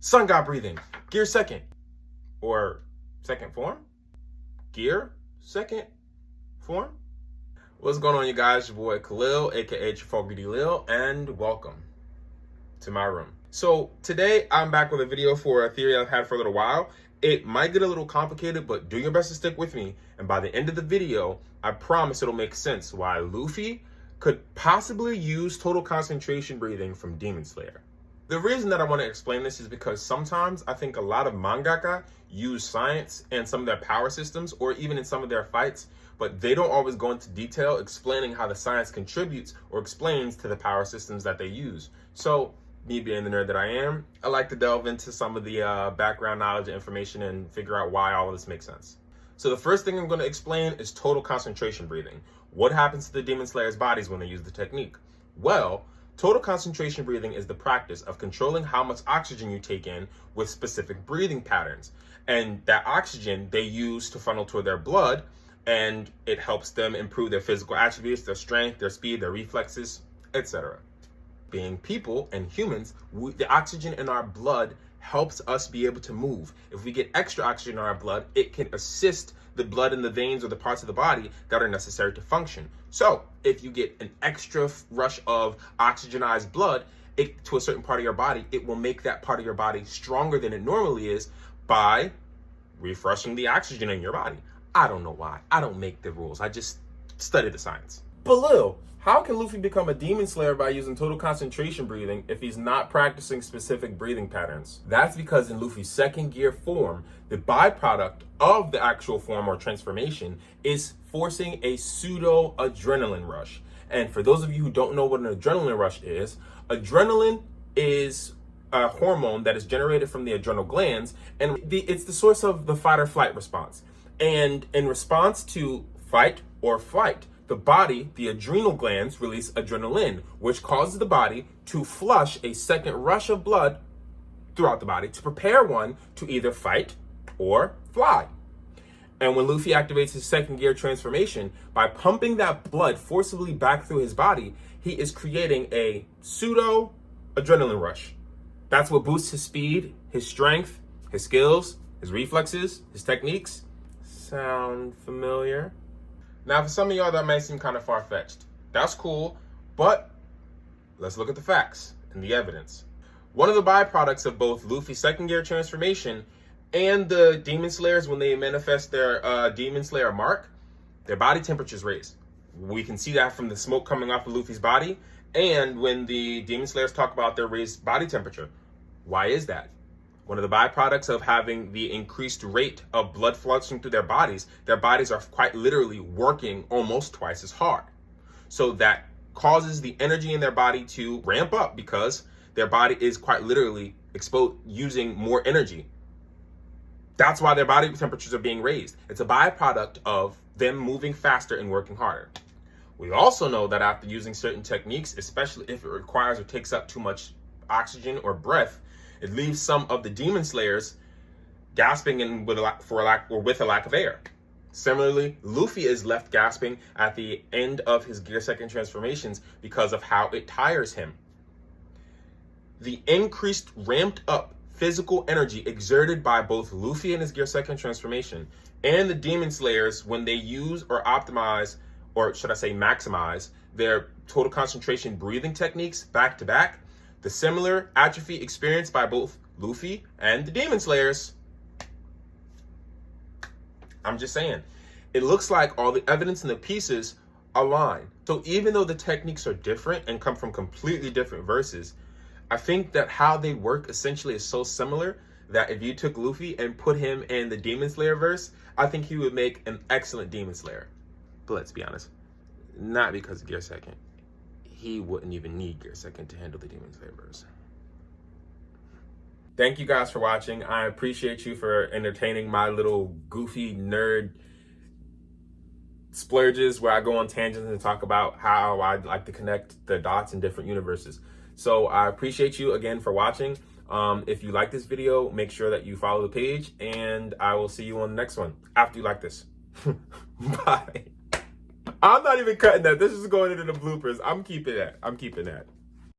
Sun God breathing, gear second, or second form? Gear second form? What's going on, you guys? Your boy Khalil, aka Trafalgar Lil, and welcome to my room. So today I'm back with a video for a theory I've had for a little while. It might get a little complicated, but do your best to stick with me. And by the end of the video, I promise it'll make sense why Luffy could possibly use total concentration breathing from Demon Slayer. The reason that I want to explain this is because sometimes I think a lot of mangaka use science in some of their power systems or even in some of their fights, but they don't always go into detail explaining how the science contributes or explains to the power systems that they use. So me being the nerd that I am, I like to delve into some of the background knowledge and information and figure out why all of this makes sense. So the first thing I'm going to explain is total concentration breathing. What happens to the Demon Slayer's bodies when they use the technique? Well, total concentration breathing is the practice of controlling how much oxygen you take in with specific breathing patterns. And that oxygen they use to funnel toward their blood, and it helps them improve their physical attributes, their strength, their speed, their reflexes, etc. Being people and humans, the oxygen in our blood helps us be able to move. If we get extra oxygen in our blood, it can assist the blood in the veins or the parts of the body that are necessary to function. So if you get an extra rush of oxygenized blood to a certain part of your body, it will make that part of your body stronger than it normally is by refreshing the oxygen in your body. I don't know why. I don't make the rules. I just study the science. But Lil, how can Luffy become a Demon Slayer by using total concentration breathing if he's not practicing specific breathing patterns? That's because in Luffy's second gear form, the byproduct of the actual form or transformation is forcing a pseudo adrenaline rush. And for those of you who don't know what an adrenaline rush is a hormone that is generated from the adrenal glands, and it's the source of the fight or flight response. And in response to fight or flight, the body, the adrenal glands, release adrenaline, which causes the body to flush a second rush of blood throughout the body to prepare one to either fight or fly. And when Luffy activates his second gear transformation, by pumping that blood forcibly back through his body, he is creating a pseudo adrenaline rush. That's what boosts his speed, his strength, his skills, his reflexes, his techniques. Sound familiar? Now, for some of y'all, that may seem kind of far-fetched. That's cool, but let's look at the facts and the evidence. One of the byproducts of both Luffy's second gear transformation and the Demon Slayers, when they manifest their Demon Slayer mark, their body temperatures raise. We can see that from the smoke coming off of Luffy's body, and when the Demon Slayers talk about their raised body temperature. Why is that? One of the byproducts of having the increased rate of blood flushing through their bodies are quite literally working almost twice as hard. So that causes the energy in their body to ramp up because their body is quite literally using more energy. That's why their body temperatures are being raised. It's a byproduct of them moving faster and working harder. We also know that after using certain techniques, especially if it requires or takes up too much oxygen or breath, it leaves some of the Demon Slayers gasping with a lack of air. Similarly, Luffy is left gasping at the end of his gear second transformations because of how it tires him. The increased ramped up physical energy exerted by both Luffy in his gear second transformation and the Demon Slayers when they use or optimize, or should I say maximize, their total concentration breathing techniques back to back, the similar atrophy experienced by both Luffy and the Demon Slayers. I'm just saying, it looks like all the evidence and the pieces align. So even though the techniques are different and come from completely different verses, I think that how they work essentially is so similar that if you took Luffy and put him in the Demon Slayer verse, I think he would make an excellent Demon Slayer. But let's be honest, not because of gear second. He wouldn't even need gear second to handle the Demon Slayer verse. Thank you guys for watching. I appreciate you for entertaining my little goofy nerd splurges where I go on tangents and talk about how I like to connect the dots in different universes. So I appreciate you again for watching. If you like this video, make sure that you follow the page, and I will see you on the next one after you like this. Bye. I'm not even cutting that. This is going into the bloopers. I'm keeping that.